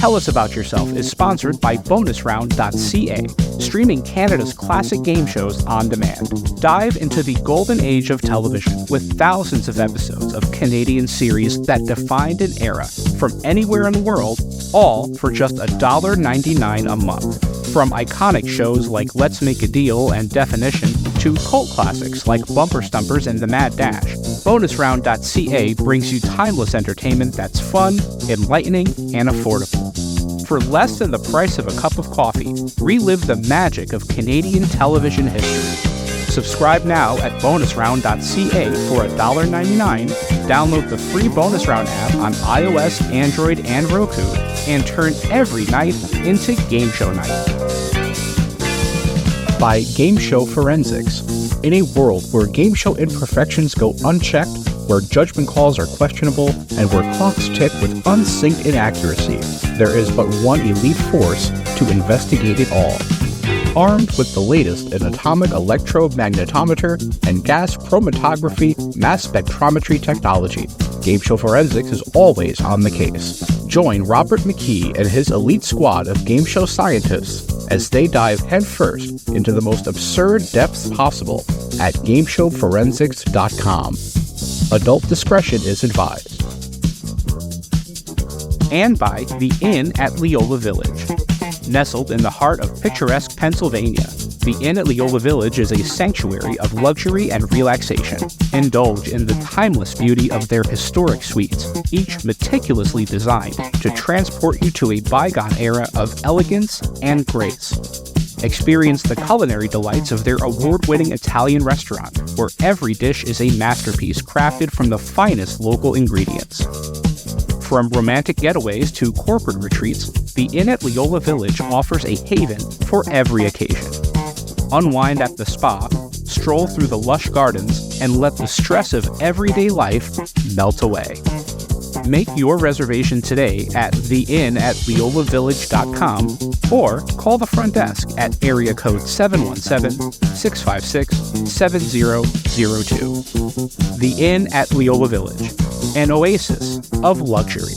Tell Us About Yourself is sponsored by bonusround.ca, streaming Canada's classic game shows on demand. Dive into the golden age of television with thousands of episodes of Canadian series that defined an era from anywhere in the world, all for just $1.99 a month. From iconic shows like Let's Make a Deal and Definition to cult classics like Bumper Stumpers and The Mad Dash, bonusround.ca brings you timeless entertainment that's fun, enlightening, and affordable. For less than the price of a cup of coffee, relive the magic of Canadian television history. Subscribe now at bonusround.ca for $1.99, download the free Bonus Round app on iOS, Android, and Roku, and turn every night into Game Show Night. By Game Show Forensics. In a world where game show imperfections go unchecked, where judgment calls are questionable, and where clocks tick with unsynced inaccuracy, there is but one elite force to investigate it all. Armed with the latest in atomic electromagnetometer and gas chromatography mass spectrometry technology, Game Show Forensics is always on the case. Join Robert McKee and his elite squad of game show scientists as they dive headfirst into the most absurd depths possible at GameShowForensics.com. Adult discretion is advised. And by The Inn at Leola Village. Nestled in the heart of picturesque Pennsylvania, the Inn at Leola Village is a sanctuary of luxury and relaxation. Indulge in the timeless beauty of their historic suites, each meticulously designed to transport you to a bygone era of elegance and grace. Experience the culinary delights of their award-winning Italian restaurant, where every dish is a masterpiece crafted from the finest local ingredients. From romantic getaways to corporate retreats, the Inn at Leola Village offers a haven for every occasion. Unwind at the spa, stroll through the lush gardens, and let the stress of everyday life melt away. Make your reservation today at theinnatleolavillage.com or call the front desk at area code 717-656-7002. The Inn at Leola Village, an oasis of luxury.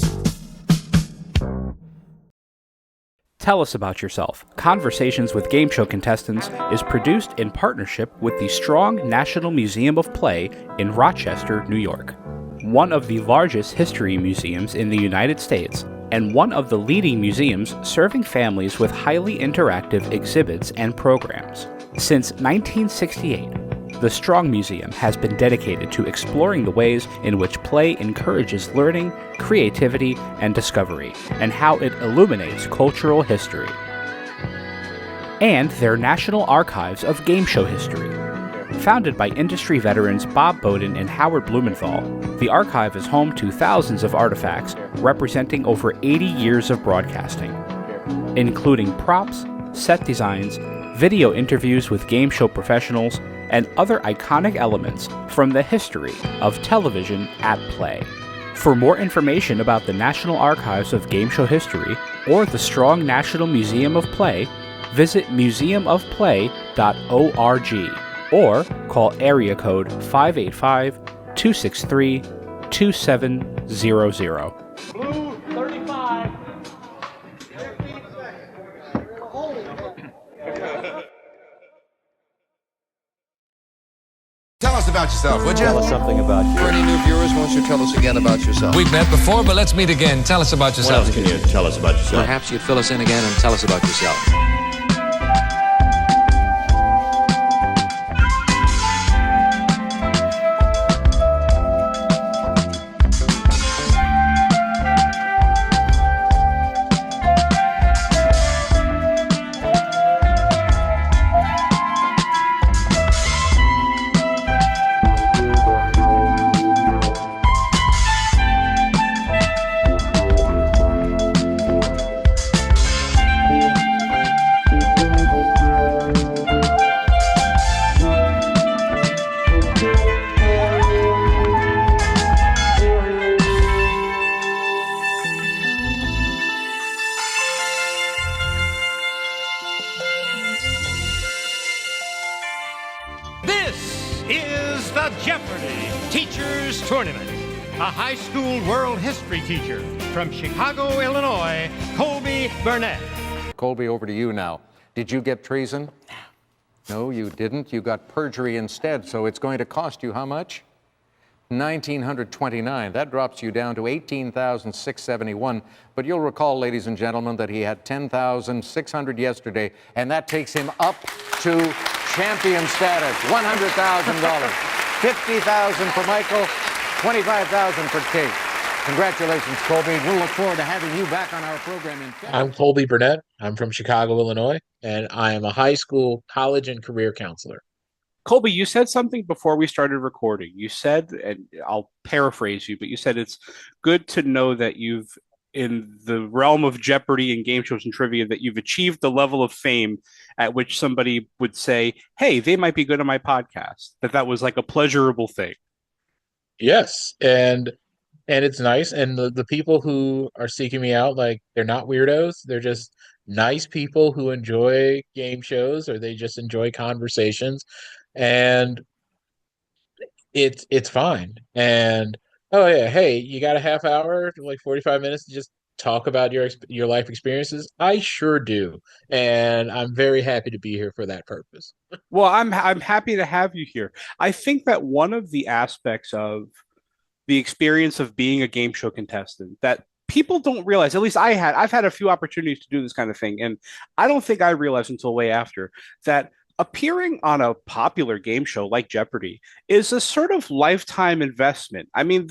Tell Us About Yourself. Conversations with Game Show Contestants is produced in partnership with the Strong National Museum of Play in Rochester, New York, one of the largest history museums in the United States, and one of the leading museums serving families with highly interactive exhibits and programs. Since 1968, the Strong Museum has been dedicated to exploring the ways in which play encourages learning, creativity, and discovery, and how it illuminates cultural history. And their National Archives of Game Show History. Founded by industry veterans Bob Bowden and Howard Blumenthal, the archive is home to thousands of artifacts representing over 80 years of broadcasting, including props, set designs, video interviews with game show professionals, and other iconic elements from the history of television at play. For more information about the National Archives of Game Show History or the Strong National Museum of Play, visit museumofplay.org or call area code 585-263-2700. Blue 35. Tell us about yourself, would you? Tell us something about you. For any new viewers, won't you tell us again about yourself? We've met before, but let's meet again. Tell us about What yourself. else can you tell us about yourself? Perhaps you'd fill us in again and tell us about yourself. is the Jeopardy Teachers Tournament. A high school world history teacher from Chicago, Illinois, Colby Burnett. Colby, over to you now. Did you get treason? No, you didn't. You got perjury instead, so it's going to cost you how much? $1,929. That drops you down to $18,671. But you'll recall, ladies and gentlemen, that he had $10,600 yesterday, and that takes him up to champion status. $100,000. $50,000 for Michael, $25,000 for Kate. Congratulations, Colby. We'll look forward to having you back on our program in February. I'm Colby Burnett. I'm from Chicago, Illinois, and I am a high school, college, and career counselor. Colby, you said something before we started recording. You said, and I'll paraphrase you, but you said it's good to know that you've, in the realm of Jeopardy and game shows and trivia, that you've achieved the level of fame at which somebody would say, hey, they might be good on my podcast. That was like a pleasurable thing. Yes, and it's nice. And the people who are seeking me out, like, they're not weirdos. They're just nice people who enjoy game shows, or they just enjoy conversations. And it's fine. And oh yeah, hey, you got a half hour, like 45 minutes to just talk about your life experiences? I sure do. And I'm very happy to be here for that purpose. Well, I'm happy to have you here. I think that one of the aspects of the experience of being a game show contestant that people don't realize, at least I've had a few opportunities to do this kind of thing, and I don't think I realized until way after that appearing on a popular game show like Jeopardy is a sort of lifetime investment. I mean,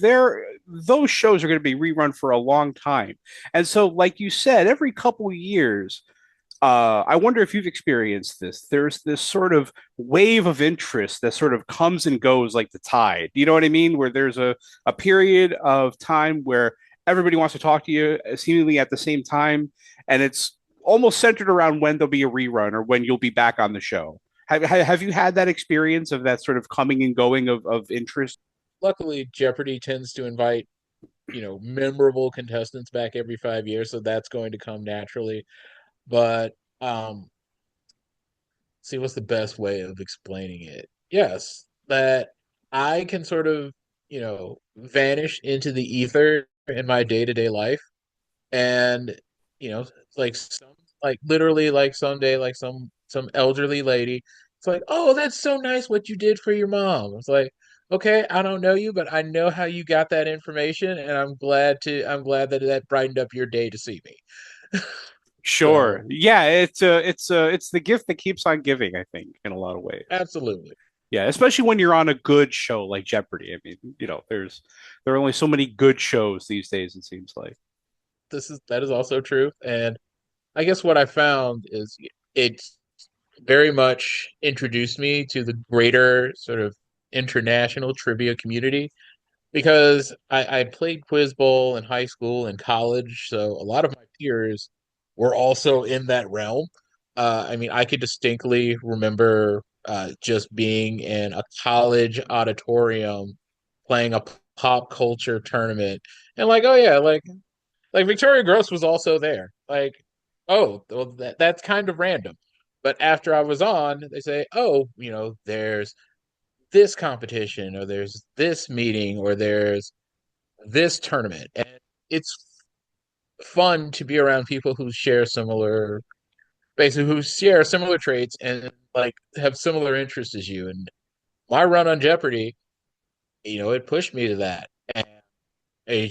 those shows are going to be rerun for a long time. And so, like you said, every couple of years, I wonder if you've experienced this. There's this sort of wave of interest that sort of comes and goes like the tide. You know what I mean? Where there's a period of time where everybody wants to talk to you seemingly at the same time, and it's almost centered around when there'll be a rerun or when you'll be back on the show. Have you had that experience of that sort of coming and going of interest? Luckily, Jeopardy tends to invite, memorable contestants back every 5 years, so that's going to come naturally. But see, what's the best way of explaining it? Yes, that I can sort of, vanish into the ether in my day-to-day life. And, literally, like someday, like some elderly lady, it's like, oh, that's so nice what you did for your mom. It's like, okay, I don't know you, but I know how you got that information, and I'm glad that that brightened up your day to see me. Sure. Yeah, it's the gift that keeps on giving, I think, in a lot of ways. Absolutely. Yeah, especially when you're on a good show like Jeopardy. I mean, there are only so many good shows these days, it seems like. That is also true. And I guess what I found is it's very much introduced me to the greater sort of international trivia community, because I played Quiz Bowl in high school and college, so a lot of my peers were also in that realm. I mean, I could distinctly remember just being in a college auditorium playing a pop culture tournament, and like, oh yeah, like Victoria Gross was also there. Like, oh, well, that's kind of random. But after I was on, they say, oh, there's this competition, or there's this meeting, or there's this tournament. And it's fun to be around people who share similar traits and like have similar interests as you. And my run on Jeopardy, it pushed me to that. And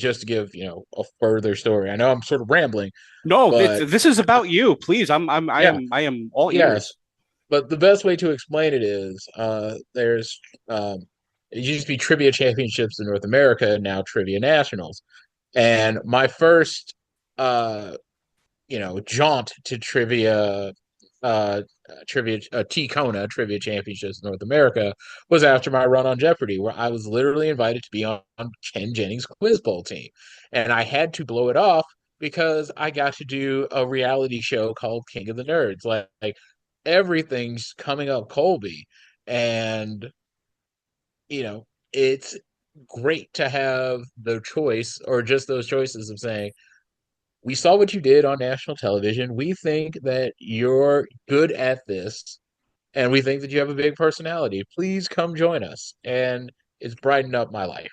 just to give, a further story. I know I'm sort of rambling. No, this is about you. Please, I am all ears. Yes. But the best way to explain it is there's it used to be Trivia Championships in North America, and now Trivia Nationals. And my first jaunt to trivia TCONA Trivia Championships in North America was after my run on Jeopardy, where I was literally invited to be on Ken Jennings' Quiz Bowl team. And I had to blow it off because I got to do a reality show called King of the Nerds. Like everything's coming up Colby. And, it's great to have the choice, or just those choices of saying, we saw what you did on national television. We think that you're good at this, and we think that you have a big personality. Please come join us. And it's brightened up my life.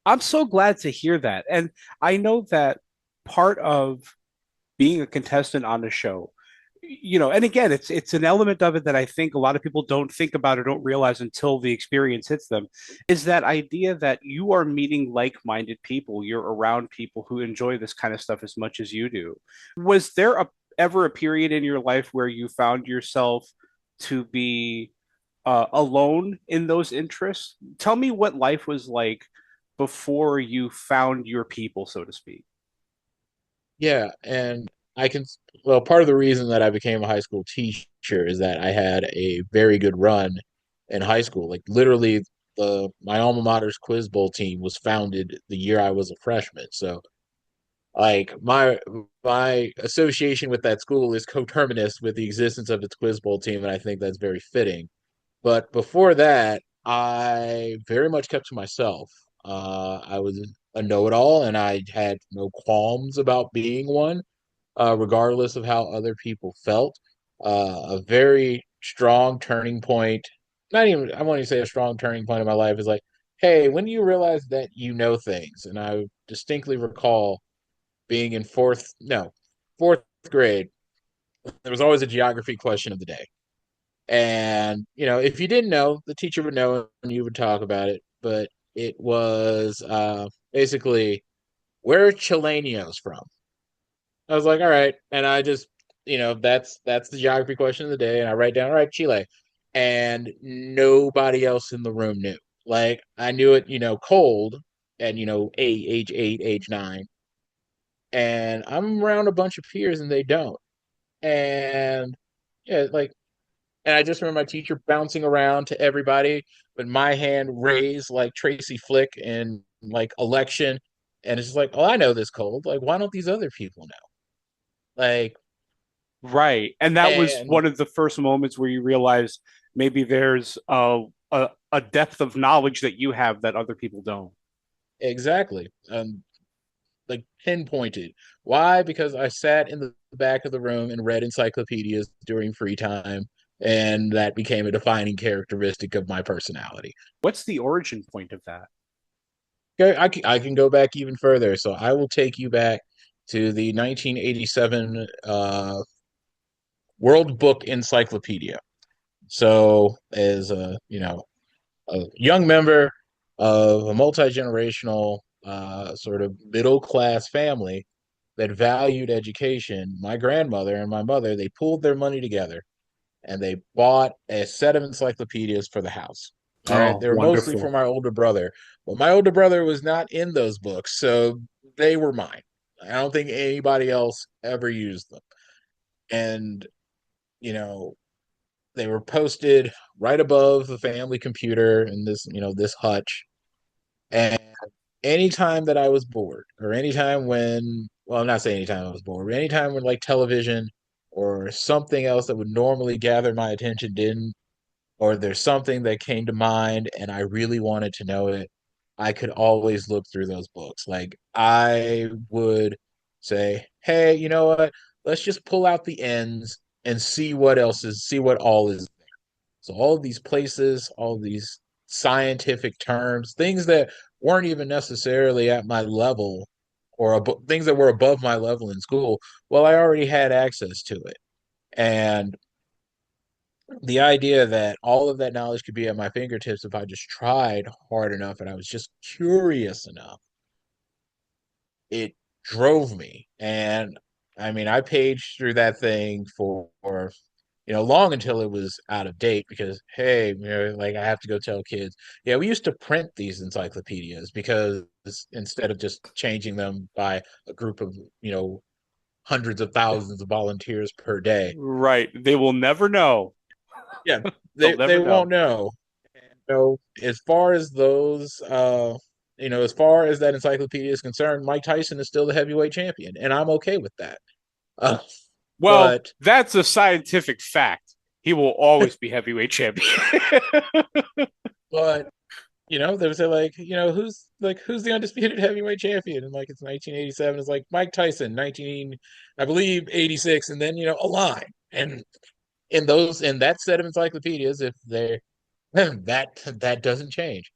I'm so glad to hear that. And I know that part of being a contestant on the show, and again, it's an element of it that I think a lot of people don't think about or don't realize until the experience hits them, is that idea that you are meeting like-minded people, you're around people who enjoy this kind of stuff as much as you do. Was there ever a period in your life where you found yourself to be alone in those interests? Tell me what life was like before you found your people, so to speak. Yeah, and I can, well, part of the reason that I became a high school teacher is that I had a very good run in high school. Like literally my alma mater's quiz bowl team was founded the year I was a freshman. So like my association with that school is coterminous with the existence of its quiz bowl team, and I think that's very fitting. But before that, I very much kept to myself. I was a know-it-all, and I had no qualms about being one, regardless of how other people felt. A very strong turning point, not even, I want to say a strong turning point in my life is like, hey, when do you realize that you know things? And I distinctly recall being in fourth grade. There was always a geography question of the day. And, if you didn't know, the teacher would know and you would talk about it. But it was basically, where are Chilenos from? I was like, all right. And I just, that's the geography question of the day. And I write down, all right, Chile. And nobody else in the room knew. Like, I knew it, cold and, age 8, age 9. And I'm around a bunch of peers and they don't. And yeah, like, and I just remember my teacher bouncing around to everybody with my hand raised like Tracy Flick in like election. And it's just like, oh, I know this cold. Like, why don't these other people know? Like, Right. And that was and one of the first moments where you realize maybe there's a depth of knowledge that you have that other people don't. exactly. Like pinpointed. Why? Because I sat in the back of the room and read encyclopedias during free time, and that became a defining characteristic of my personality. What's the origin point of that? Okay, I can go back even further. So I will take you back to the 1987 World Book Encyclopedia. So, as a young member of a multi-generational sort of middle class family that valued education, my grandmother and my mother, they pooled their money together and they bought a set of encyclopedias for the house. All right. Oh, They were mostly for wonderful. my older brother, but my older brother was not in those books. So they were mine. I don't think anybody else ever used them. And, you know, they were posted right above the family computer in this hutch. And anytime that I was bored, or anytime when, well, I'm not saying anytime I was bored, but anytime when like television or something else that would normally gather my attention didn't, or there's something that came to mind and I really wanted to know it, I could always look through those books. Like I would say, hey, you know what? Let's just pull out the ends and see what all is. So all of these places, all of these scientific terms, things that weren't even necessarily at my level or things that were above my level in school, well, I already had access to it. And the idea that all of that knowledge could be at my fingertips if I just tried hard enough and I was just curious enough, it drove me. And I mean, I paged through that thing for long until it was out of date because, hey, like I have to go tell kids, yeah, we used to print these encyclopedias because instead of just changing them by a group of, hundreds of thousands of volunteers per day. Right. They will never know. Yeah, They'll they never won't know. know. So as far as those, as far as that encyclopedia is concerned, Mike Tyson is still the heavyweight champion, and I'm okay with that. Uh, Well, but that's a scientific fact. He will always be heavyweight champion. but they would say like, who's the undisputed heavyweight champion? And like it's 1987. It's like Mike Tyson, 19, I believe 86, and then a line. And in that set of encyclopedias, if they that doesn't change.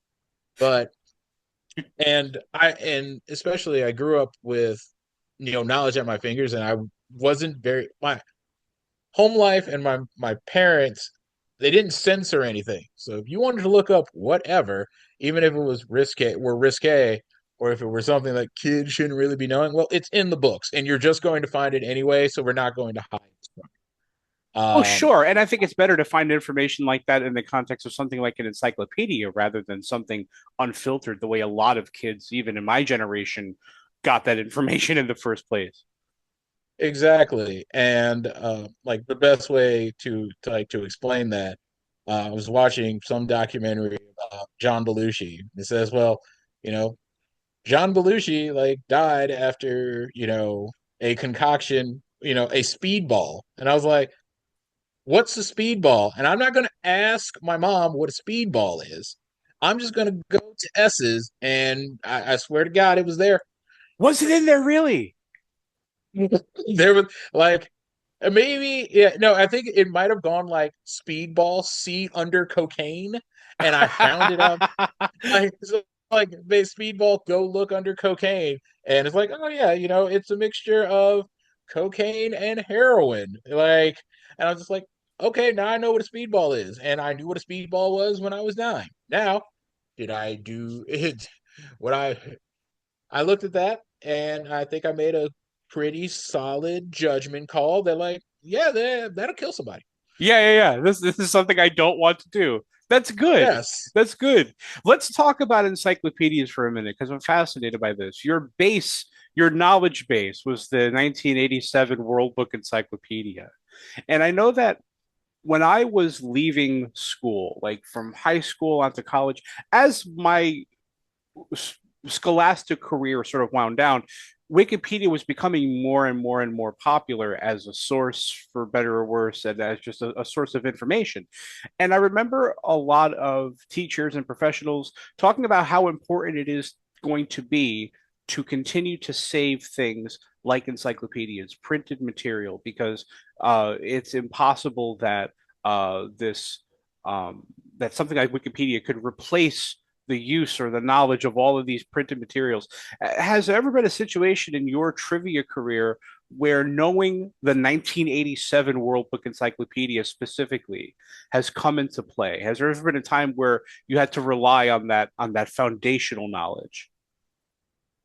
But and especially I grew up with knowledge at my fingers, and I wasn't very my home life and my parents, they didn't censor anything. So if you wanted to look up whatever, even if it was risque, or if it were something that kids shouldn't really be knowing, well, it's in the books, and you're just going to find it anyway. So we're not going to hide it from you. Oh, sure. And I think it's better to find information like that in the context of something like an encyclopedia rather than something unfiltered, the way a lot of kids, even in my generation, got that information in the first place. Exactly. And like the best way to explain that, I was watching some documentary about John Belushi. It says, well, you know, John Belushi like died after, a concoction, a speedball. And I was like, what's a speedball? And I'm not going to ask my mom what a speedball is. I'm just going to go to S's, and I swear to God, it was there. Was it in there really? There was like maybe, yeah, no, I think it might have gone like speedball C under cocaine, and I found it out like, so, like speedball go look under cocaine, and it's like, oh yeah, it's a mixture of cocaine and heroin, like, and I was just like, okay, now I know what a speedball is, and I knew what a speedball was when I was 9. Now, did I do it? What I looked at that, and I think I made a pretty solid judgment call that, like, yeah, that'll kill somebody. Yeah. This is something I don't want to do. That's good. Yes. That's good. Let's talk about encyclopedias for a minute because I'm fascinated by this. Your knowledge base was the 1987 World Book Encyclopedia. And I know that when I was leaving school, like from high school onto college, as my scholastic career sort of wound down, Wikipedia was becoming more and more and more popular as a source, for better or worse, and as just a source of information. And I remember a lot of teachers and professionals talking about how important it is going to be to continue to save things like encyclopedias, printed material, because it's impossible that this that something like Wikipedia could replace the use or the knowledge of all of these printed materials. Has there ever been a situation in your trivia career where knowing the 1987 World Book Encyclopedia specifically has come into play? Has there ever been a time where you had to rely on that foundational knowledge?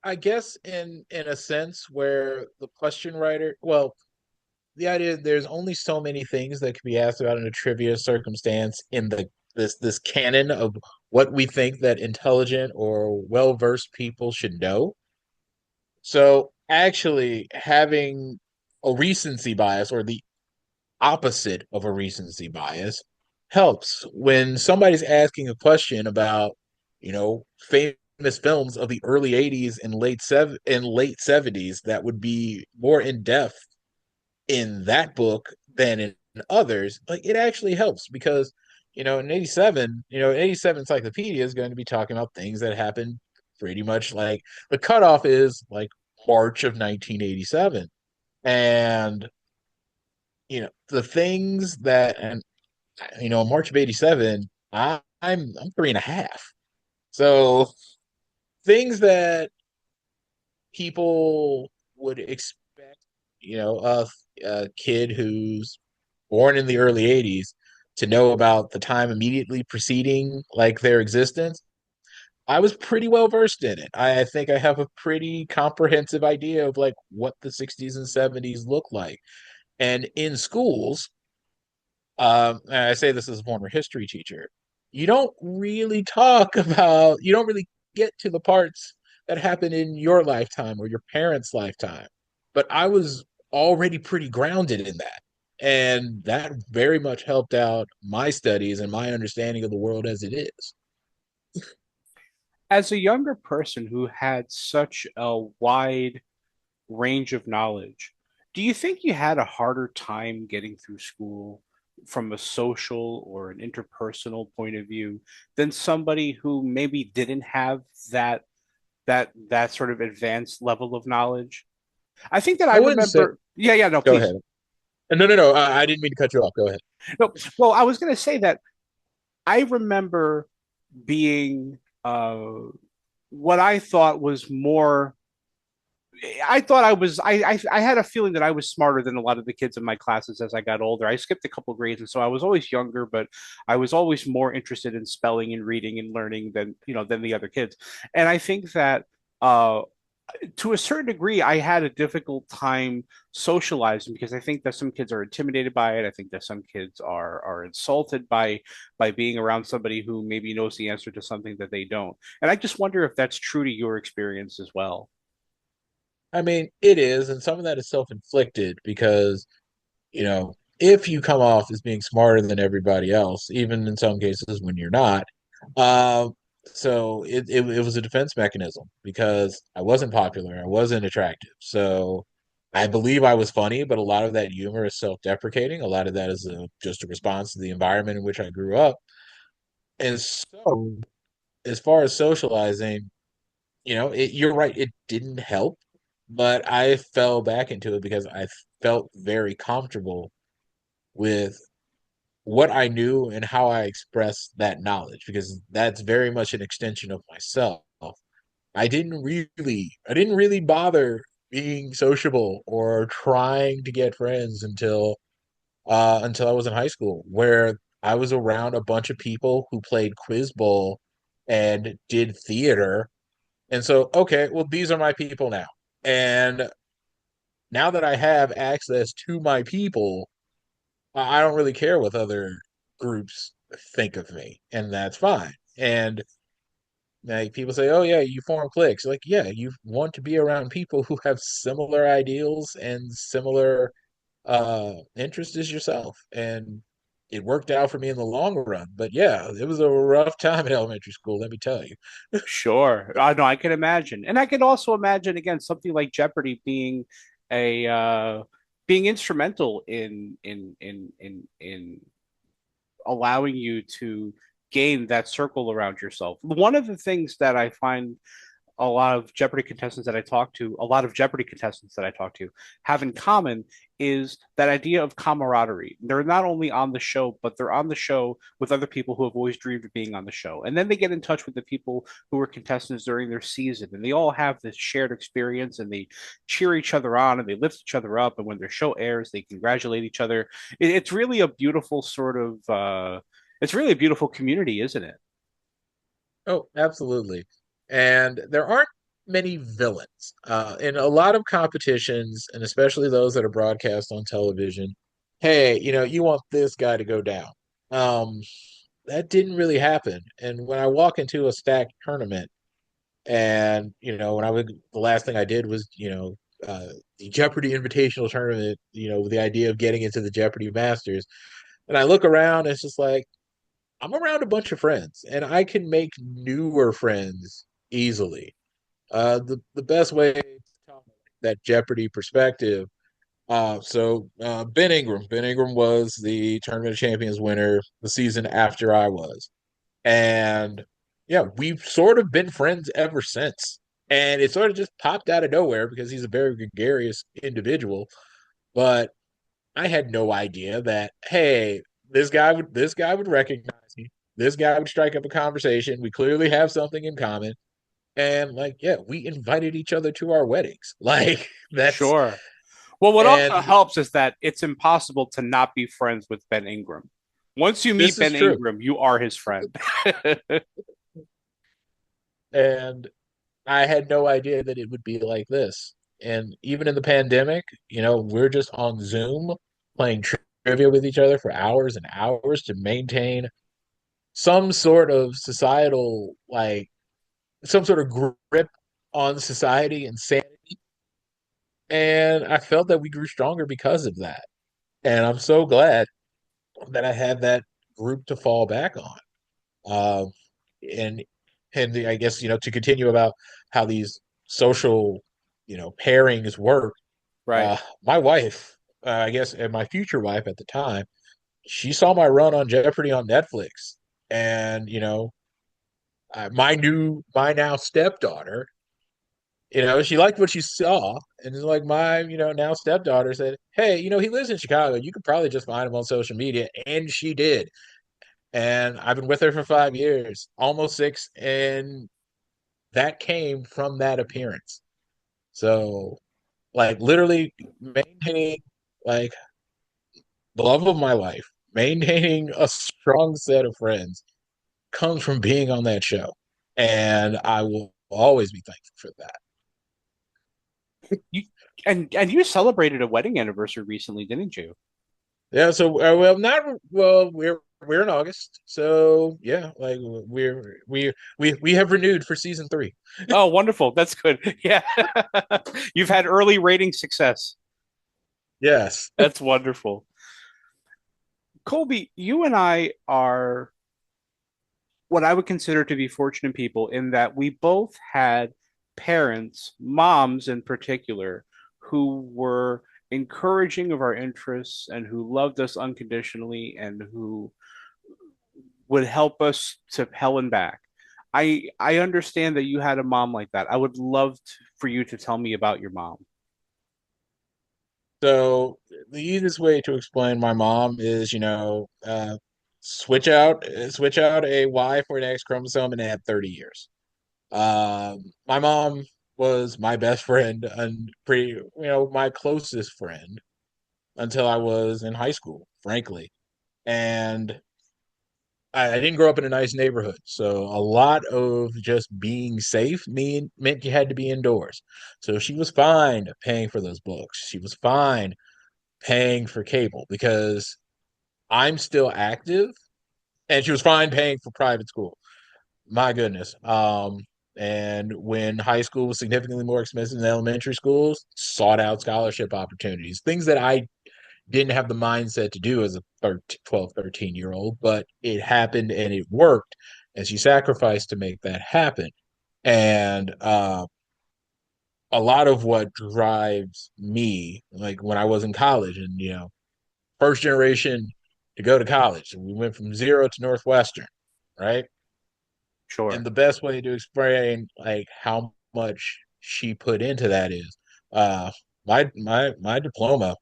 I guess in a sense where the question writer, well, the idea there's only so many things that can be asked about in a trivia circumstance in this canon of what we think that intelligent or well-versed people should know. So actually having a recency bias, or the opposite of a recency bias, helps when somebody's asking a question about, famous films of the early 80s and late 70s that would be more in depth in that book than in others. Like, it actually helps because, in 87, 87 encyclopedia is going to be talking about things that happened pretty much, like, the cutoff is like March of 1987. And, the things that, and, March of 87, I'm 3.5. So things that people would expect, a kid who's born in the early 80s to know about the time immediately preceding like their existence. I was pretty well versed in it. I think I have a pretty comprehensive idea of like what the 60s and 70s look like. And in schools, and I say this as a former history teacher, you don't really get to the parts that happened in your lifetime or your parents' lifetime. But I was already pretty grounded in that. And that very much helped out my studies and my understanding of the world as it is. As a younger person who had such a wide range of knowledge, do you think you had a harder time getting through school from a social or an interpersonal point of view than somebody who maybe didn't have that sort of advanced level of knowledge? I think that I I wouldn't say. remember. Yeah, no, Go please. ahead. No. I didn't mean to cut you off. Go ahead. No, well, I was going to say that I remember being what I thought was more I thought I had a feeling that I was smarter than a lot of the kids in my classes as I got older. I skipped a couple grades, and so I was always younger, but I was always more interested in spelling and reading and learning than the other kids. And I think that uh, to a certain degree, I had a difficult time socializing because I think that some kids are intimidated by it. I think that some kids are insulted by being around somebody who maybe knows the answer to something that they don't. And I just wonder if that's true to your experience as well. I mean, it is, and some of that is self-inflicted because, if you come off as being smarter than everybody else, even in some cases when you're not, uh, so it was a defense mechanism because I wasn't popular, I wasn't attractive. So I believe I was funny, but a lot of that humor is self-deprecating. A lot of that is just a response to the environment in which I grew up. And so, as far as socializing, you're right, it didn't help, but I fell back into it because I felt very comfortable with what I knew and how I expressed that knowledge because that's very much an extension of myself. I didn't really bother being sociable or trying to get friends until I was in high school, where I was around a bunch of people who played quiz bowl and did theater. And so, okay, well, these are my people now. And now that I have access to my people, I don't really care what other groups think of me, and that's fine. And like people say, "Oh yeah, you form cliques." Like, yeah, you want to be around people who have similar ideals and similar interests as yourself. And it worked out for me in the long run. But yeah, it was a rough time in elementary school, let me tell you. Sure. I know I can imagine. And I can also imagine again something like Jeopardy a being instrumental in allowing you to gain that circle around yourself. One of the things that I find a lot of Jeopardy contestants that I talk to have in common is that idea of camaraderie. They're not only on the show, but they're on the show with other people who have always dreamed of being on the show. And then they get in touch with the people who were contestants during their season, and they all have this shared experience and they cheer each other on and they lift each other up. And when their show airs, they congratulate each other. It's really a beautiful it's really a beautiful community, isn't it? Oh, absolutely. And there aren't many villains in a lot of competitions, and especially those that are broadcast on television. Hey, you want this guy to go down. Um, that didn't really happen. And when I walk into a stacked tournament, and the last thing I did was the Jeopardy Invitational Tournament. With the idea of getting into the Jeopardy Masters, and I look around, it's just like I'm around a bunch of friends, and I can make newer friends easily. The best way to tell that Jeopardy perspective. Ben Ingram was the Tournament of Champions winner the season after I was, and yeah, we've sort of been friends ever since. And it sort of just popped out of nowhere because he's a very gregarious individual. But I had no idea that, hey, this guy would recognize me. This guy would strike up a conversation. We clearly have something in common. And like, yeah, we invited each other to our weddings. Like that's Sure. Well, what also and helps is that it's impossible to not be friends with Ben Ingram. Once you meet this is Ben true. Ingram, you are his friend. And I had no idea that it would be like this. And even in the pandemic, we're just on Zoom playing trivia with each other for hours and hours to maintain some sort of societal, like some sort of grip on society and sanity. And I felt that we grew stronger because of that. And I'm so glad that I had that group to fall back on. Um, and I guess to continue about how these social pairings work. Right. My wife, I guess, and my future wife at the time, she saw my run on Jeopardy on Netflix, and my now stepdaughter, she liked what she saw, and it's like my now stepdaughter said, "Hey, he lives in Chicago. You could probably just find him on social media," and she did. And I've been with her for 5 years, almost six, and that came from that appearance. So, like, literally maintaining like the love of my life, maintaining a strong set of friends comes from being on that show. And I will always be thankful for that. You and you celebrated a wedding anniversary recently, didn't you? Yeah, so well, not well. We're in August, so yeah, like we have renewed for season 3. Oh, wonderful. That's good. Yeah. You've had early rating success. Yes. That's wonderful. Colby, you and I are what I would consider to be fortunate people in that we both had parents, moms in particular, who were encouraging of our interests and who loved us unconditionally and who would help us to hell and back. I understand that you had a mom like that. I would love for you to tell me about your mom. So the easiest way to explain my mom is, switch out a Y for an X chromosome and add 30 years. My mom was my best friend and my closest friend until I was in high school, frankly. And I didn't grow up in a nice neighborhood, so a lot of just being safe meant you had to be indoors. So she was fine paying for those books. She was fine paying for cable because I'm still active, and she was fine paying for private school. My goodness. And when high school was significantly more expensive than elementary schools, sought out scholarship opportunities, things that I didn't have the mindset to do as a 12, 13-year old, but it happened and it worked. And she sacrificed to make that happen. And a lot of what drives me, like when I was in college and, first generation to go to college, we went from zero to Northwestern, right? And Sure. the best way to explain like how much she put into that is uh my diploma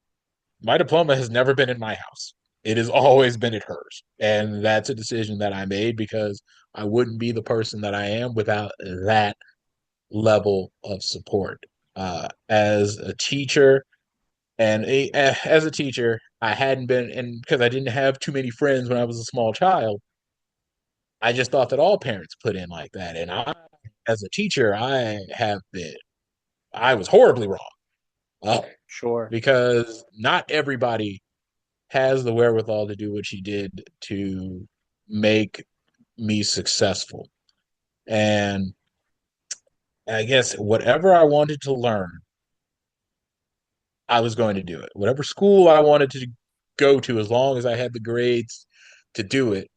has never been in my house. It has always been at hers. And that's a decision that I made because I wouldn't be the person that I am without that level of support. As a teacher, as a teacher, I hadn't been, and because I didn't have too many friends when I was a small child, I just thought that all parents put in like that. And as a teacher, I was horribly wrong Sure. because not everybody has the wherewithal to do what she did to make me successful. And I guess whatever I wanted to learn, I was going to do it. Whatever school I wanted to go to, as long as I had the grades to do it,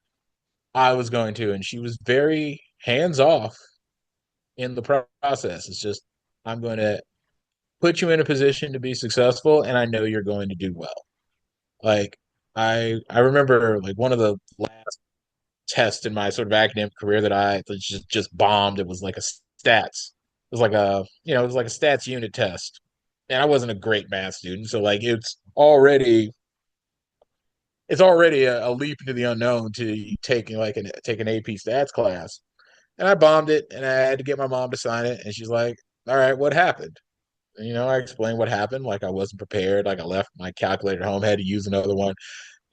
I was going to. And she was very hands off in the process. It's just, I'm going to put you in a position to be successful, and I know you're going to do well. Like, I remember like one of the last tests in my sort of academic career that I just bombed. It was like a stats. It was like it was like a stats unit test, and I wasn't a great math student, so like it's already a leap into the unknown to take an AP stats class, and I bombed it, and I had to get my mom to sign it, and she's like, "All right, what happened?" And, I explained what happened, like I wasn't prepared, like I left my calculator at home, had to use another one.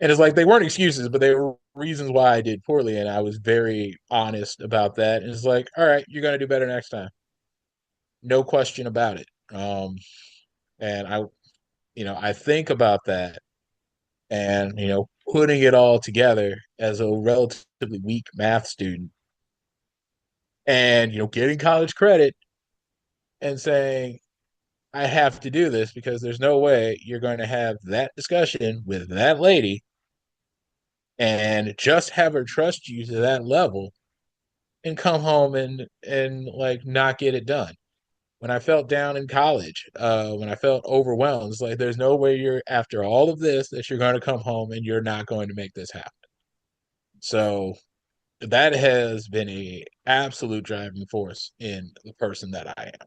And it's like they weren't excuses, but they were reasons why I did poorly. And I was very honest about that. And it's like, all right, you're gonna do better next time. No question about it. And I think about that and putting it all together as a relatively weak math student and getting college credit and saying, I have to do this because there's no way you're going to have that discussion with that lady and just have her trust you to that level and come home and like not get it done. When I felt down in college, when I felt overwhelmed, it's like there's no way you're after all of this that you're going to come home and you're not going to make this happen. So that has been a absolute driving force in the person that I am.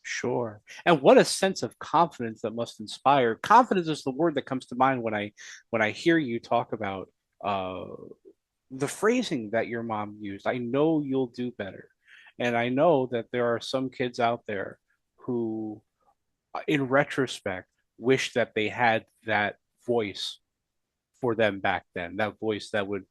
Sure. And what a sense of confidence that must inspire. Confidence is the word that comes to mind when I hear you talk about uh, the phrasing that your mom used. I know you'll do better. And I know that there are some kids out there who in retrospect, wish that they had that voice for them back then, that voice that would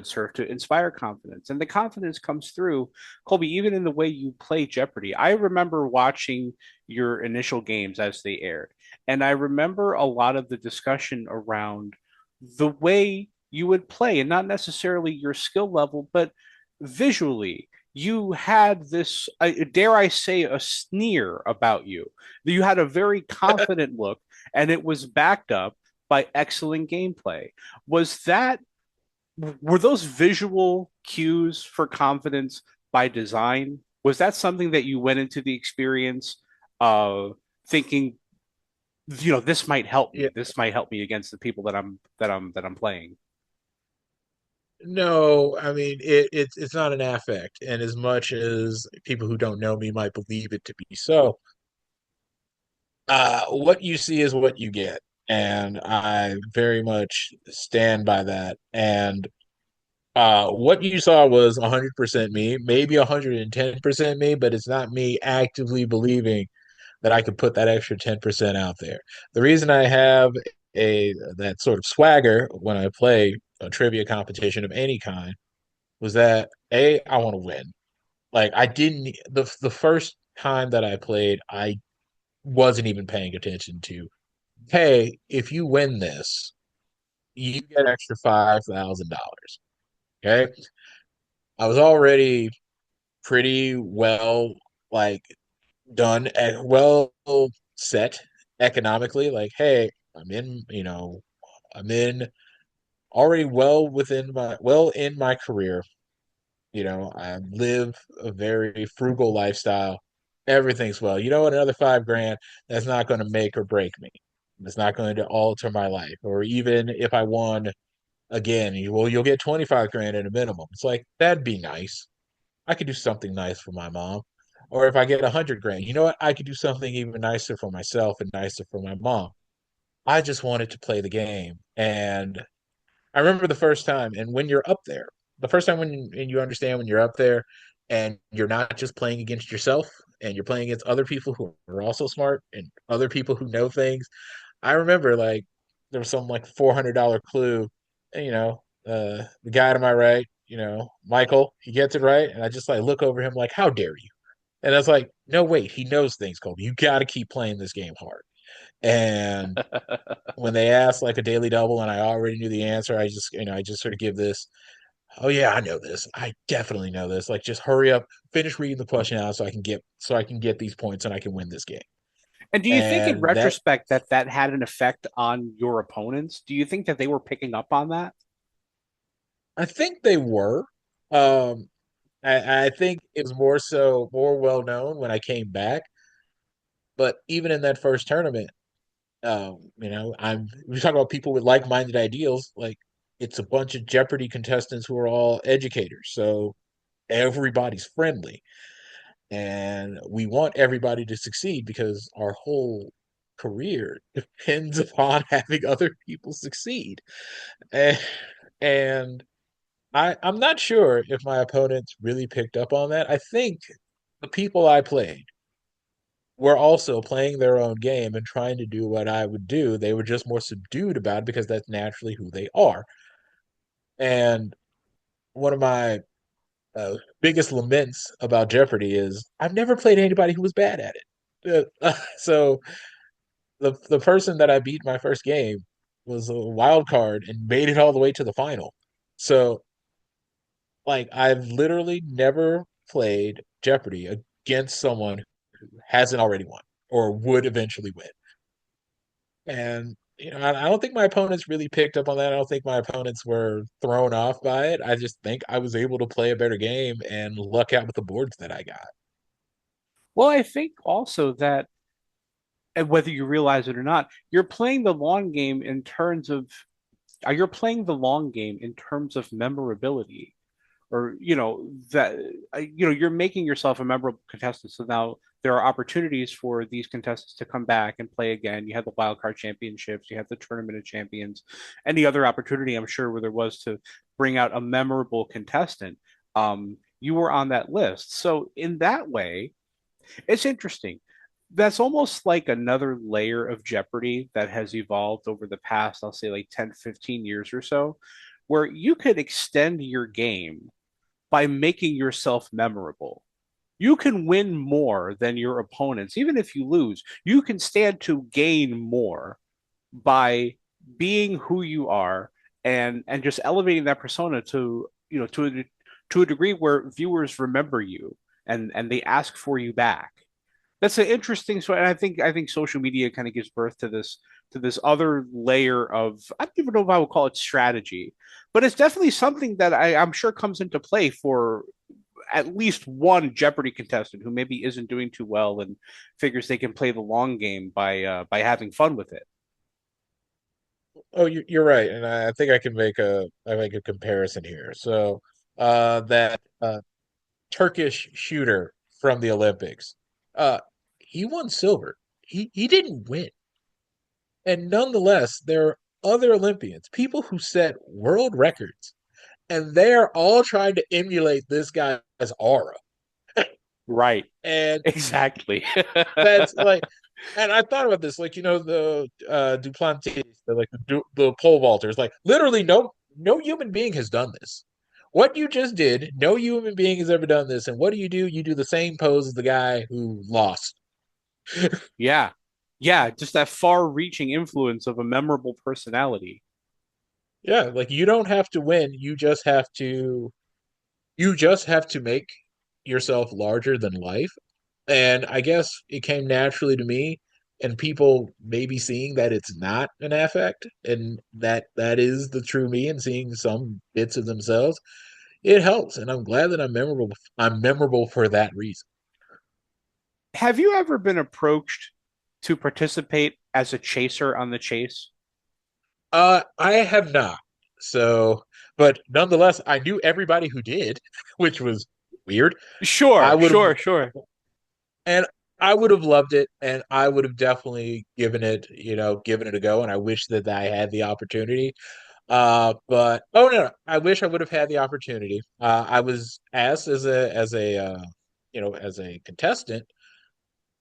serve to inspire confidence. And the confidence comes through, Colby, even in the way you play Jeopardy. I remember watching your initial games as they aired, and I remember a lot of the discussion around the way you would play, and not necessarily your skill level, but visually. You had this, dare I say, a sneer about you. You had a very confident look, and it was backed up by excellent gameplay. Was that Were those visual cues for confidence by design? Was that something that you went into the experience thinking, this might help me. Yeah. This might help me against the people that I'm playing. No, I mean it's not an affect, and as much as people who don't know me might believe it to be so, what you see is what you get, and I very much stand by that. And what you saw was 100% me, maybe 110% me, but it's not me actively believing that I could put that extra 10% out there. The reason I have a that sort of swagger when I play a trivia competition of any kind was that I want to win. Like I didn't the first time that I played, I wasn't even paying attention to, hey, if you win this, you get an extra $5,000. Okay. I was already pretty well like done and well set economically. Like, hey, I'm in already well in my career. I live a very frugal lifestyle. Everything's well. You know what? Another 5 grand, that's not going to make or break me. It's not going to alter my life. Or even if I won again, you'll get 25 grand at a minimum. It's like, that'd be nice. I could do something nice for my mom. Or if I get 100 grand, you know what? I could do something even nicer for myself and nicer for my mom. I just wanted to play the game. And I remember the first time, and when you're up there, the first time and you understand when you're up there and you're not just playing against yourself and you're playing against other people who are also smart and other people who know things. I remember like there was some like $400 clue, and the guy to my right, Michael, he gets it right, and I just like look over him like, how dare you? And I was like, no, wait, he knows things, Colby. You got to keep playing this game hard. And when they asked like a daily double and I already knew the answer, I just sort of give this, oh yeah, I know this. I definitely know this. Like just hurry up, finish reading the question out so I can get these points and I can win this game. And do you think, in And that retrospect, that had an effect on your opponents? Do you think that they were picking up on that? I think they were. Um I think it was more well known when I came back. But even in that first tournament, we talk about people with like-minded ideals. Like it's a bunch of Jeopardy contestants who are all educators, so everybody's friendly, and we want everybody to succeed because our whole career depends upon having other people succeed. And, and I'm not sure if my opponents really picked up on that. I think the people I played were also playing their own game and trying to do what I would do. They were just more subdued about it because that's naturally who they are. And one of my biggest laments about Jeopardy is I've never played anybody who was bad at it. So the person that I beat my first game was a wild card and made it all the way to the final. So like I've literally never played Jeopardy against someone who hasn't already won or would eventually win. And I don't think my opponents really picked up on that. I don't think my opponents were thrown off by it. I just think I was able to play a better game and luck out with the boards that I got. Well, I think also that, and whether you realize it or not, you're playing the long game in terms of you're playing the long game in terms of memorability, or that you're making yourself a memorable contestant. So now there are opportunities for these contestants to come back and play again. You had the wild card championships, you had the tournament of champions, any other opportunity I'm sure where there was to bring out a memorable contestant. You were on that list. So in that way, it's interesting. that's almost like another layer of Jeopardy that has evolved over the past, I'll say like 10, 15 years or so, where you could extend your game by making yourself memorable. You can win more than your opponents. Even if you lose, you can stand to gain more by being who you are and just elevating that persona to, to a degree where viewers remember you and they ask for you back. That's an interesting story. And I think social media kind of gives birth to this other layer of, I don't even know if I would call it strategy, but it's definitely something that I'm sure comes into play for at least one Jeopardy contestant who maybe isn't doing too well and figures they can play the long game by having fun with it. Oh, you're right, and I think I make a comparison here. So, that Turkish shooter from the Olympics, uh, he won silver. He didn't win, and nonetheless, there are other Olympians, people who set world records, and they are all trying to emulate this guy's aura. Right. And Exactly. that's like, and I thought about this, like, the Duplantis, the pole vaulters, like literally no human being has done this. What you just did, no human being has ever done this. And what do? You do the same pose as the guy who lost. Yeah. Yeah, just that far-reaching influence of a memorable personality. Yeah, like you don't have to win. You just have to make yourself larger than life. And I guess it came naturally to me, and people maybe seeing that it's not an affect and that is the true me, and seeing some bits of themselves, it helps. And I'm glad that I'm memorable for that reason. Have you ever been approached to participate as a chaser on the chase? I have not. So, but nonetheless, I knew everybody who did, which was weird. I Sure, would have sure, sure. and I would have loved it, and I would have definitely given it a go, and I wish that I had the opportunity. But oh no, I wish I would have had the opportunity. I was asked as a contestant,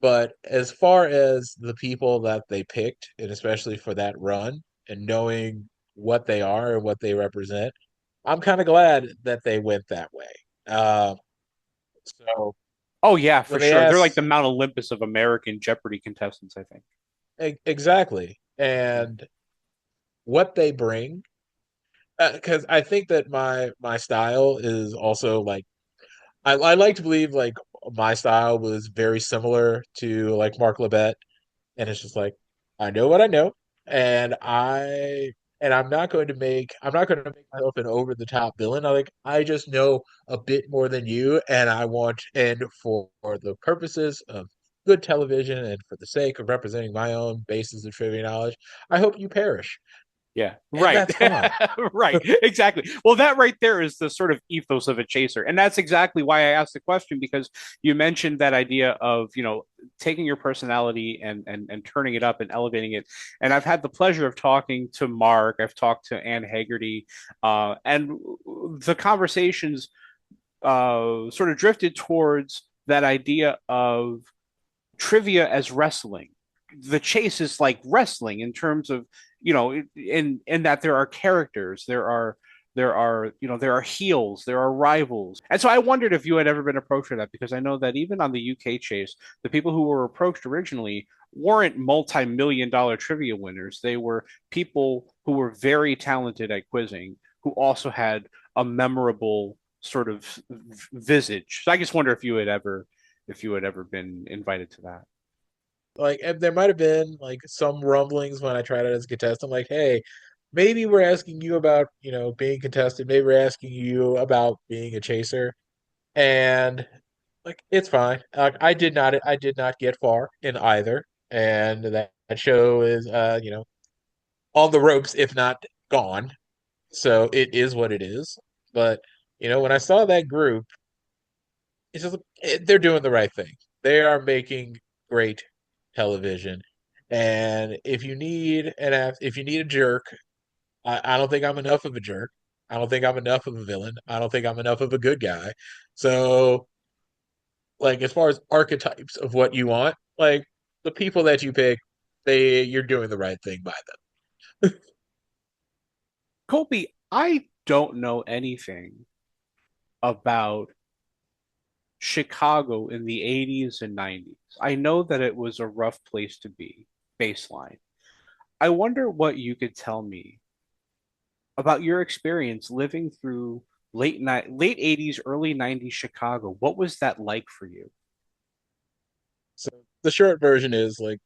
but as far as the people that they picked, and especially for that run, and knowing what they are and what they represent, I'm kind of glad that they went that way. Uh, so Oh yeah, for when they sure. They're like asked the Mount Olympus of American Jeopardy contestants, I think. exactly, and what they bring, because I think that my style is also like, I like to believe like my style was very similar to like Mark Labette, and it's just like I know what I know, and I'm not going to make myself an over the top villain. I just know a bit more than you, and for the purposes of good television and for the sake of representing my own basis of trivia knowledge, I hope you perish, Yeah, and right. that's fine. Right, exactly. Well, that right there is the sort of ethos of a chaser. And that's exactly why I asked the question, because you mentioned that idea of, taking your personality and turning it up and elevating it. And I've had the pleasure of talking to Mark, I've talked to Ann Haggerty, and the conversations sort of drifted towards that idea of trivia as wrestling. The chase is like wrestling in terms of, in that there are characters, there are heels, there are rivals. And so I wondered if you had ever been approached for that, because I know that even on the UK chase, the people who were approached originally weren't multi-million dollar trivia winners. They were people who were very talented at quizzing, who also had a memorable sort of visage. So I just wonder if you had ever been invited to that. Like, and there might have been like some rumblings when I tried it as a contestant, like, hey, maybe we're asking you about, being contested, maybe we're asking you about being a chaser. And like it's fine. Like I did not get far in either. And that show is on the ropes, if not gone. So it is what it is. But when I saw that group, it's just they're doing the right thing. They are making great television. And if you need a jerk, I don't think I'm enough of a jerk. I don't think I'm enough of a villain. I don't think I'm enough of a good guy. So, like, as far as archetypes of what you want, like the people that you pick, you're doing the right thing by them. Colby, I don't know anything about Chicago in the 80s and 90s. I know that it was a rough place to be, baseline. I wonder what you could tell me about your experience living through late 80s, early 90s Chicago. What was that like for you? So the short version is like,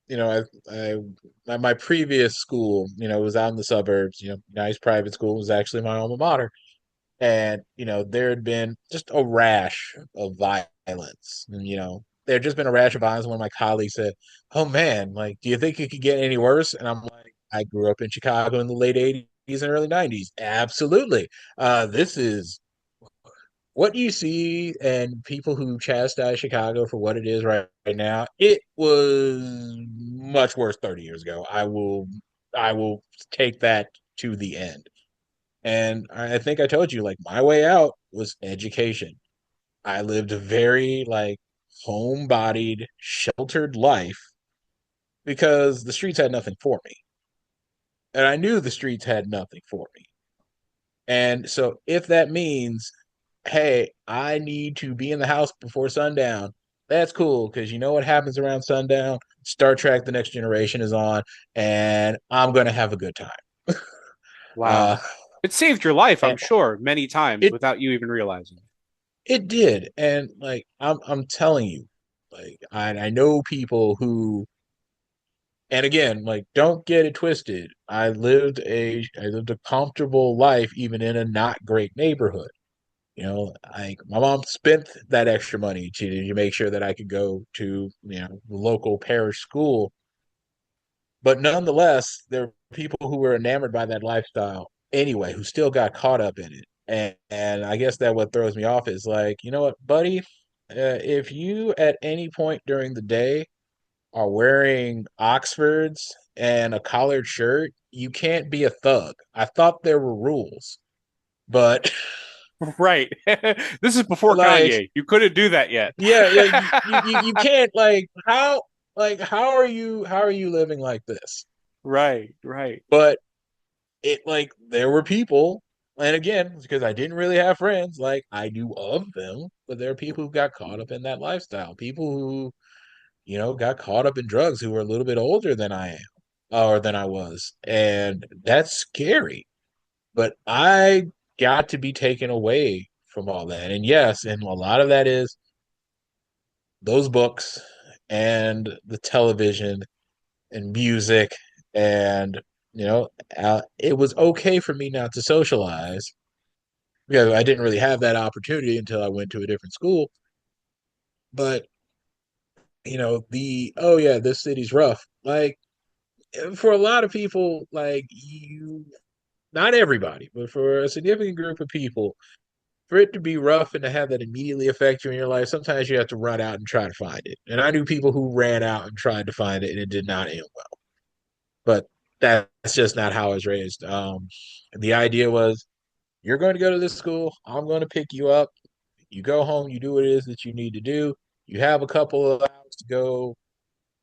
my previous school, was out in the suburbs, nice private school, was actually my alma mater. And, there had been just a rash of violence. And, there had just been a rash of violence. One of my colleagues said, "Oh man, like, do you think it could get any worse?" And I'm like, I grew up in Chicago in the late 80s and early 90s. Absolutely. This is what you see, and people who chastise Chicago for what it is right now. It was much worse 30 years ago. I will take that to the end. And I think I told you, like, my way out was education. I lived a very, like, homebodied, sheltered life because the streets had nothing for me. And I knew the streets had nothing for me. And so if that means, hey, I need to be in the house before sundown, that's cool because you know what happens around sundown? Star Trek The Next Generation is on, and I'm going to have a good time. Wow. Uh, It saved your life, I'm and sure, many times it without you even realizing. It did, and like I'm telling you, like I know people who, and again, like don't get it twisted. I lived a comfortable life even in a not great neighborhood. Like my mom spent that extra money to make sure that I could go to the local parish school, but nonetheless, there are people who were enamored by that lifestyle anyway, who still got caught up in it. And I guess that what throws me off is like, you know what, buddy, if you at any point during the day are wearing Oxfords and a collared shirt, you can't be a thug. I thought there were rules, but Right. This is before like, Kanye. You couldn't do that yet. yeah, yeah, you can't, how are you living like this? Right, right. But it, like, there were people, and again, because I didn't really have friends, like I knew of them, but there are people who got caught up in that lifestyle. People who, got caught up in drugs who were a little bit older than I am or than I was. And that's scary. But I got to be taken away from all that. And yes, and a lot of that is those books and the television and music, and it was okay for me not to socialize because I didn't really have that opportunity until I went to a different school. But the, oh yeah, this city's rough, like, for a lot of people, like, not everybody, but for a significant group of people, for it to be rough and to have that immediately affect you in your life, sometimes you have to run out and try to find it. And I knew people who ran out and tried to find it and it did not end well. But that's just not how I was raised. The idea was, you're going to go to this school, I'm going to pick you up, you go home, you do what it is that you need to do, you have a couple of hours to go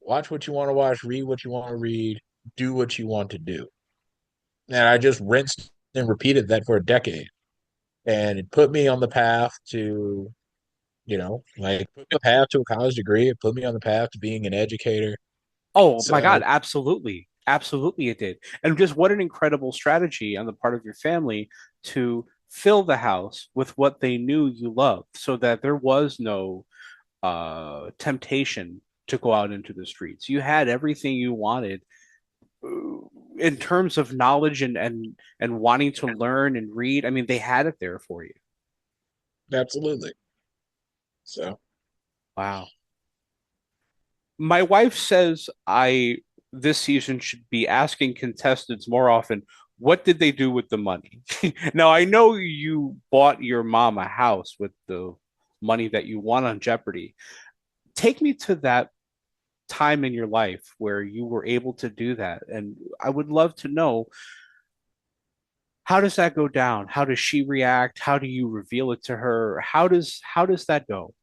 watch what you want to watch, read what you want to read, do what you want to do. And I just rinsed and repeated that for a decade. And it put me on the path to, like, put me on the path to a college degree. It put me on the path to being an educator. Oh my God, So, absolutely. Absolutely it did. And just what an incredible strategy on the part of your family to fill the house with what they knew you loved so that there was no temptation to go out into the streets. You had everything you wanted in terms of knowledge and wanting to learn and read. I mean, they had it there for you. absolutely. So, Wow. My wife says I this season should be asking contestants more often, what did they do with the money? Now, I know you bought your mom a house with the money that you won on Jeopardy. Take me to that time in your life where you were able to do that. And I would love to know, how does that go down? How does she react? How do you reveal it to her? How does that go?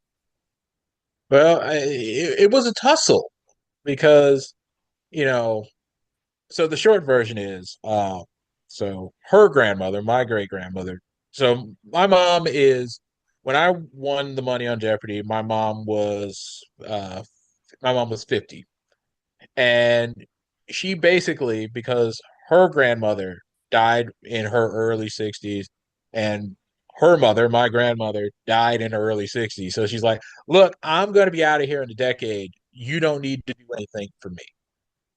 well, it was a tussle. because, you know, so the short version is, so her grandmother, my great grandmother. So when I won the money on Jeopardy, my mom was 50, and she basically, because her grandmother died in her early 60s, and her mother, my grandmother, died in her early 60s. So she's like, "Look, I'm going to be out of here in a decade. You don't need to do anything for me."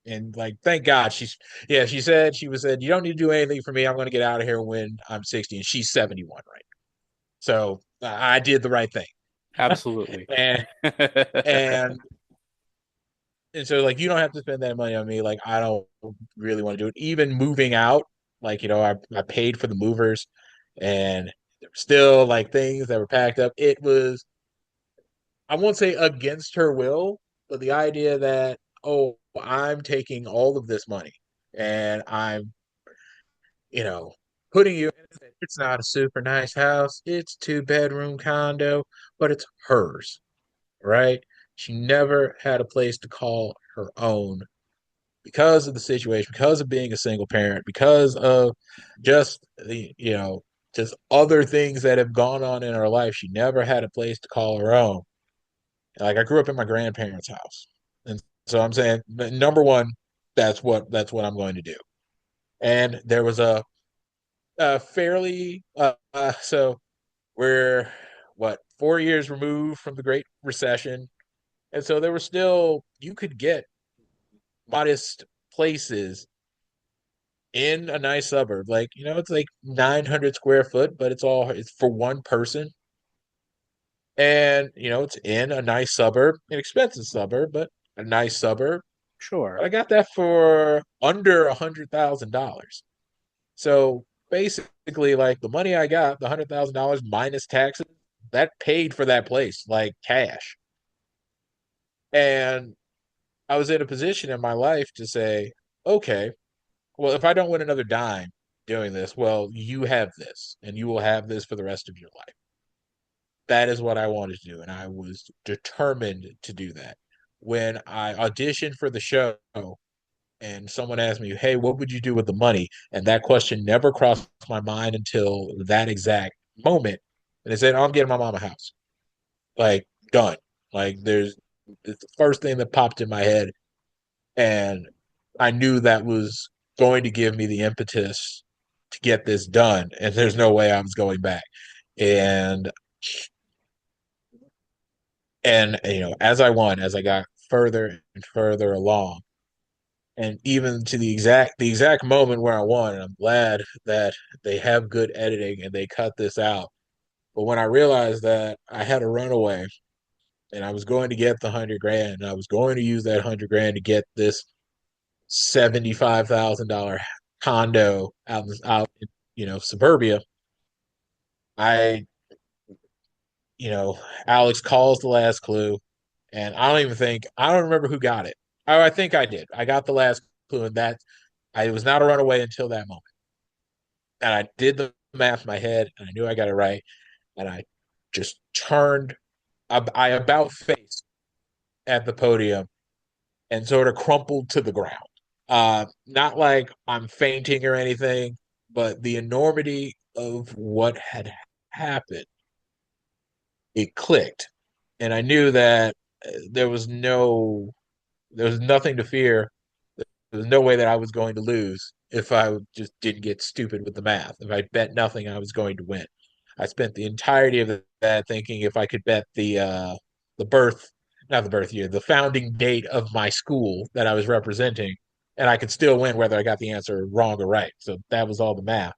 And like, thank God she said, "You don't need to do anything for me. I'm going to get out of here when I'm 60." And she's 71, right? So I did the right thing. Absolutely. And and and so like, you don't have to spend that money on me. Like, I don't really want to do it. Even moving out, like, I paid for the movers, and there were still like things that were packed up. It was, I won't say against her will, but the idea that, oh, I'm taking all of this money and I'm, you know, putting you in, it's not a super nice house, it's 2-bedroom condo, but it's hers, right? She never had a place to call her own because of the situation, because of being a single parent, because of just just other things that have gone on in her life. She never had a place to call her own. Like, I grew up in my grandparents' house, and so I'm saying, number one, that's what I'm going to do. And there was a fairly so we're, what, 4 years removed from the Great Recession, and so there were still, you could get modest places in a nice suburb. Like, it's like 900 square foot, but it's for one person. And, it's in a nice suburb, an expensive suburb, but a nice suburb. But Sure. I got that for under $100,000. So basically, like, the money I got, the $100,000 minus taxes, that paid for that place, like, cash. And I was in a position in my life to say, okay, well, if I don't win another dime doing this, well, you have this, and you will have this for the rest of your life. That is what I wanted to do, and I was determined to do that. When I auditioned for the show, and someone asked me, "Hey, what would you do with the money?" And that question never crossed my mind until that exact moment. And they said, "Oh, I'm getting my mom a house." Like, done. Like, it's the first thing that popped in my head, and I knew that was going to give me the impetus to get this done, and there's no way I was going back. And as I got further and further along, and even to the exact moment where I won, and I'm glad that they have good editing and they cut this out. But when I realized that I had a runaway and I was going to get the 100 grand, and I was going to use that 100 grand to get this $75,000 condo out in, suburbia. I, you know, Alex calls the last clue, and I don't remember who got it. Oh, I think I did. I got the last clue, and that I was not a runaway until that moment. And I did the math in my head, and I knew I got it right. And I just turned, I about faced at the podium and sort of crumpled to the ground. Not like I'm fainting or anything, but the enormity of what had happened, it clicked. And I knew that there was nothing to fear. There was no way that I was going to lose if I just didn't get stupid with the math. If I bet nothing, I was going to win. I spent the entirety of that thinking if I could bet the birth, not the birth year, the founding date of my school that I was representing, and I could still win whether I got the answer wrong or right. So that was all the math.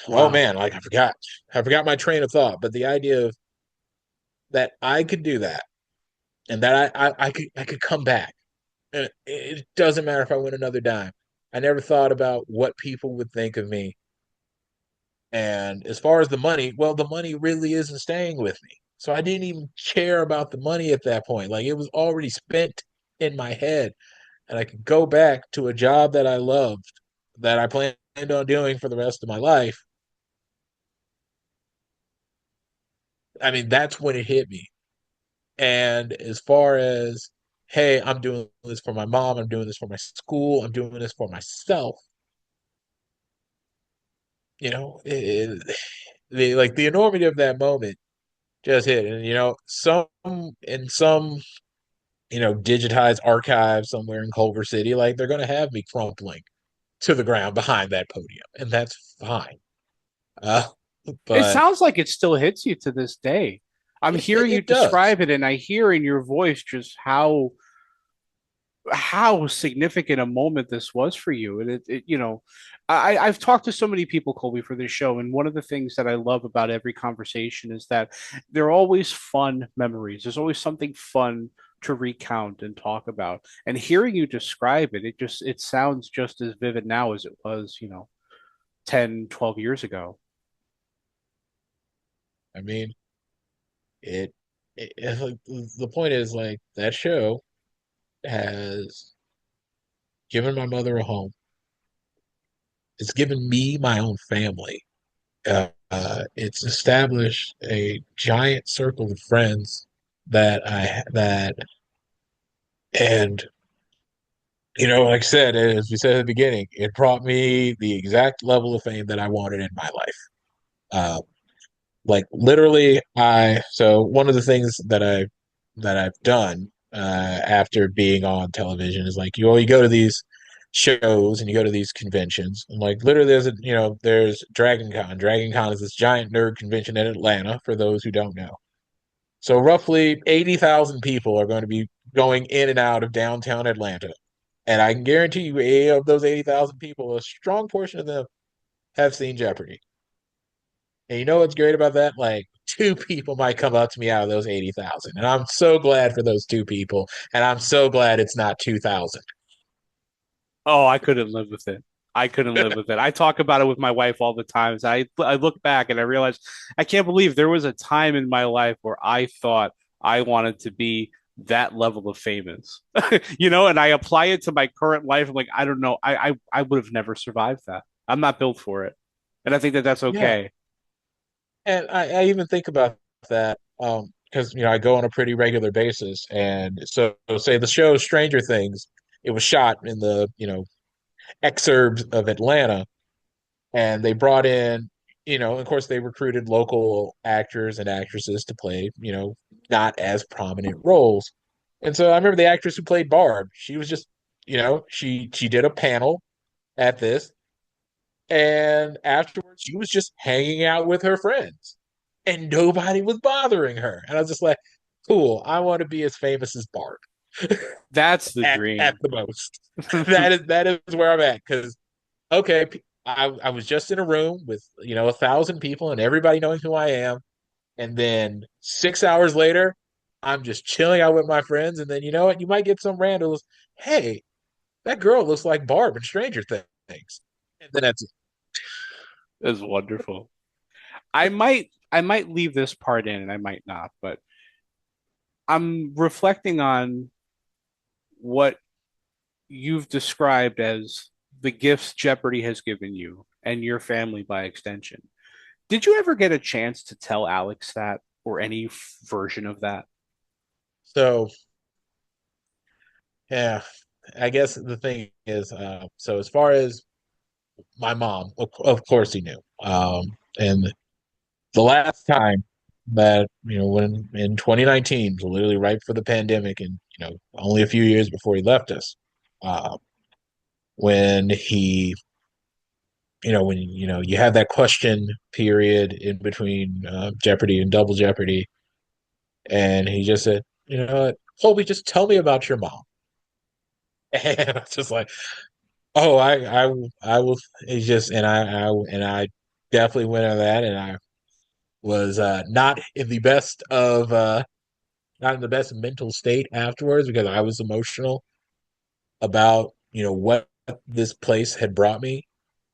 Oh Wow. man, like, I forgot my train of thought. But the idea of that I could do that, and that I could come back. And it doesn't matter if I win another dime. I never thought about what people would think of me. And as far as the money, well, the money really isn't staying with me. So I didn't even care about the money at that point. Like, it was already spent in my head. And I could go back to a job that I loved, that I planned on doing for the rest of my life. I mean, that's when it hit me. And as far as hey, I'm doing this for my mom, I'm doing this for my school, I'm doing this for myself. You know, like the enormity of that moment just hit. And some digitized archive somewhere in Culver City, like they're gonna have me crumpling to the ground behind that podium, and that's fine. Uh, It but sounds like it still hits you to this day. I'm hearing you it does. describe it, and I hear in your voice just how significant a moment this was for you. And I've talked to so many people, Colby, for this show, and one of the ththings that I love about every conversation is that they're always fun memories. There's always something fun to recount and talk about. And hearing you describe it, it sounds just as vivid now as it was, 10, 12 years ago. I mean, like, the point is like that show has given my mother a home. It's given me my own family. It's established a giant circle of friends and like I said, as we said at the beginning, it brought me the exact level of fame that I wanted in my life. Uh, like literally, so one of the things that I've done after being on television is like you go to these shows and you go to these conventions and like literally there's Dragon Con. Dragon Con is this giant nerd convention in Atlanta for those who don't know. So roughly 80,000 people are going to be going in and out of downtown Atlanta. And I can guarantee you, of those 80,000 people, a strong portion of them have seen Jeopardy. And you know what's great about that? Like, two people might come up to me out of those 80,000. And I'm so glad for those two people. And I'm so glad it's not 2,000. Oh, I couldn't live with it. I couldn't live with it. I talk about it with my wife all the time. So I look back and I realize I can't believe there was a time in my life where I thought I wanted to be that level of famous, and I apply it to my current life. I'm like, I don't know. I would have never survived that. I'm not built for it. And I think that that's Yeah. okay. And I even think about that because, I go on a pretty regular basis. And so, say the show Stranger Things, it was shot in the, exurbs of Atlanta. And they brought in, of course, they recruited local actors and actresses to play, not as prominent roles. And so I remember the actress who played Barb. She was just, she did a panel at this, and afterwards she was just hanging out with her friends, and nobody was bothering her. And I was just like, cool. I want to be as famous as Barb That's the at dream. the most. That is where I'm at because okay, I was just in a room with 1,000 people and everybody knowing who I am, and then 6 hours later, I'm just chilling out with my friends, and then you know what? You might get some randos. Hey, that girl looks like Barb in Stranger Things, and then that's it. It's wonderful. I might leave this part in and I might not, but I'm reflecting on what you've described as the gifts Jeopardy has given you and your family by extension. Did you ever get a chance to tell Alex that or any version of that? So yeah, I guess the thing is, so as far as my mom, of course he knew, and the last time that when in 2019, so literally right for the pandemic, and only a few years before he left us, uh, when he when you have that question period in between Jeopardy and Double Jeopardy, and he just said, you know what, Colby, just tell me about your mom. And I was just like, oh, I will. It's just, and I definitely went on that, and I was not in the best mental state afterwards because I was emotional about what this place had brought me,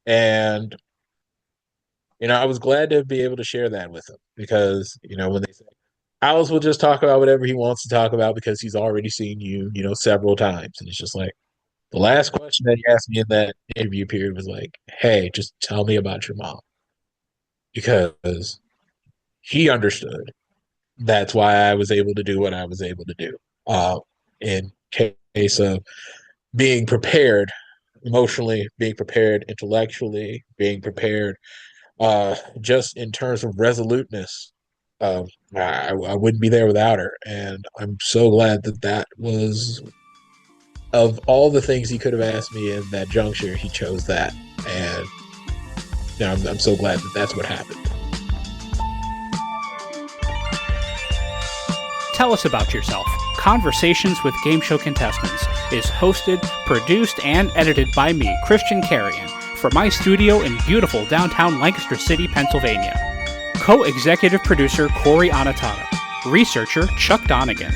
and I was glad to be able to share that with him because when they say Alice will just talk about whatever he wants to talk about because he's already seen you several times, and it's just like the last question that he asked me in that interview period was like, "Hey, just tell me about your mom," because he understood. That's why I was able to do what I was able to do. Uh, and case of being prepared emotionally, being prepared intellectually, being prepared just in terms of resoluteness. I wouldn't be there without her. And I'm so glad that was, of all the things he could have asked me in that juncture, he chose that. And I'm so glad that's what happened. Tell Us About Yourself, Conversations with Game Show Contestants, is hosted, produced, and edited by me, Christian Carrion, from my studio in beautiful downtown Lancaster City, Pennsylvania. Co-executive producer Cory Anotado. Researcher Chuck Donegan.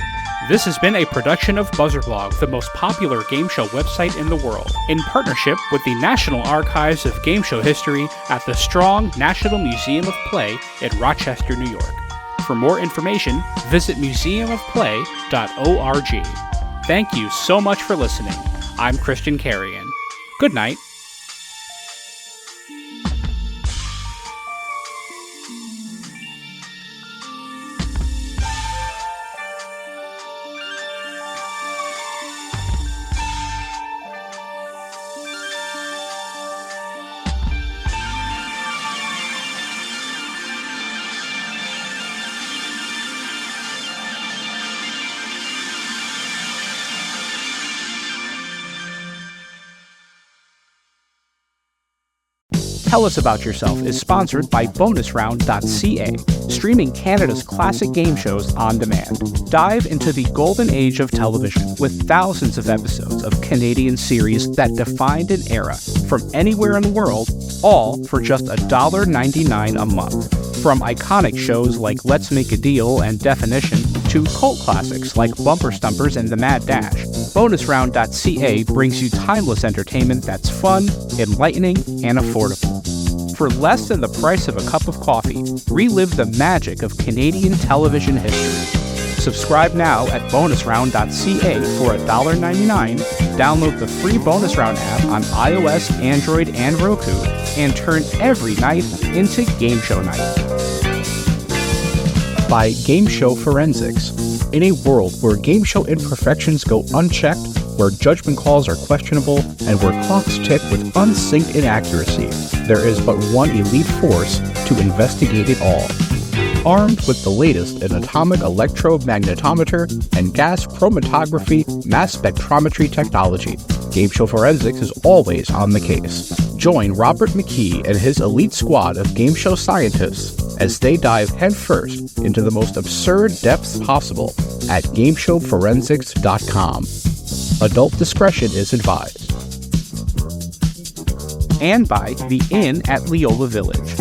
This has been a production of BuzzerBlog, the most popular game show website in the world, in partnership with the National Archives of Game Show History at the Strong National Museum of Play in Rochester, New York. For more information, visit museumofplay.org. Thank you so much for listening. I'm Christian Carrion. Good night. Tell Us About Yourself is sponsored by bonusround.ca, streaming Canada's classic game shows on demand. Dive into the golden age of television with thousands of episodes of Canadian series that defined an era from anywhere in the world, all for just $1.99 a month. From iconic shows like Let's Make a Deal and Definition to cult classics like Bumper Stumpers and The Mad Dash, bonusround.ca brings you timeless entertainment that's fun, enlightening, and affordable. For less than the price of a cup of coffee, relive the magic of Canadian television history. Subscribe now at bonusround.ca for $1.99, download the free Bonus Round app on iOS, Android, and Roku, and turn every night into Game Show Night. By Game Show Forensics. In a world where game show imperfections go unchecked, where judgment calls are questionable, and where clocks tick with unsynced inaccuracy, there is but one elite force to investigate it all. Armed with the latest in atomic electromagnetometer and gas chromatography mass spectrometry technology, Game Show Forensics is always on the case. Join Robert McKee and his elite squad of game show scientists as they dive headfirst into the most absurd depths possible at GameShowForensics.com. Adult discretion is advised. And by The Inn at Leola Village.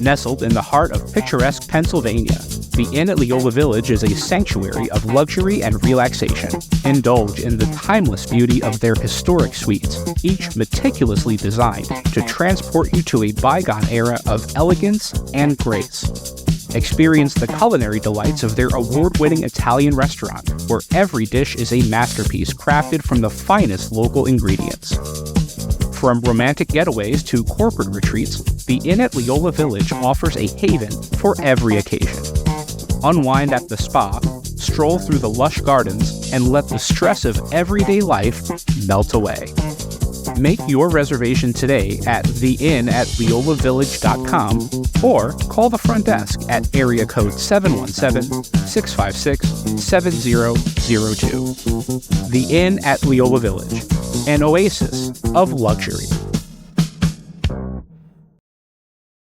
Nestled in the heart of picturesque Pennsylvania, the Inn at Leola Village is a sanctuary of luxury and relaxation. Indulge in the timeless beauty of their historic suites, each meticulously designed to transport you to a bygone era of elegance and grace. Experience the culinary delights of their award-winning Italian restaurant, where every dish is a masterpiece crafted from the finest local ingredients. From romantic getaways to corporate retreats, the Inn at Leola Village offers a haven for every occasion. Unwind at the spa, stroll through the lush gardens, and let the stress of everyday life melt away. Make your reservation today at theinnatleolavillage.com or call the front desk at area code 717-656-7002. The Inn at Leola Village, an oasis of luxury.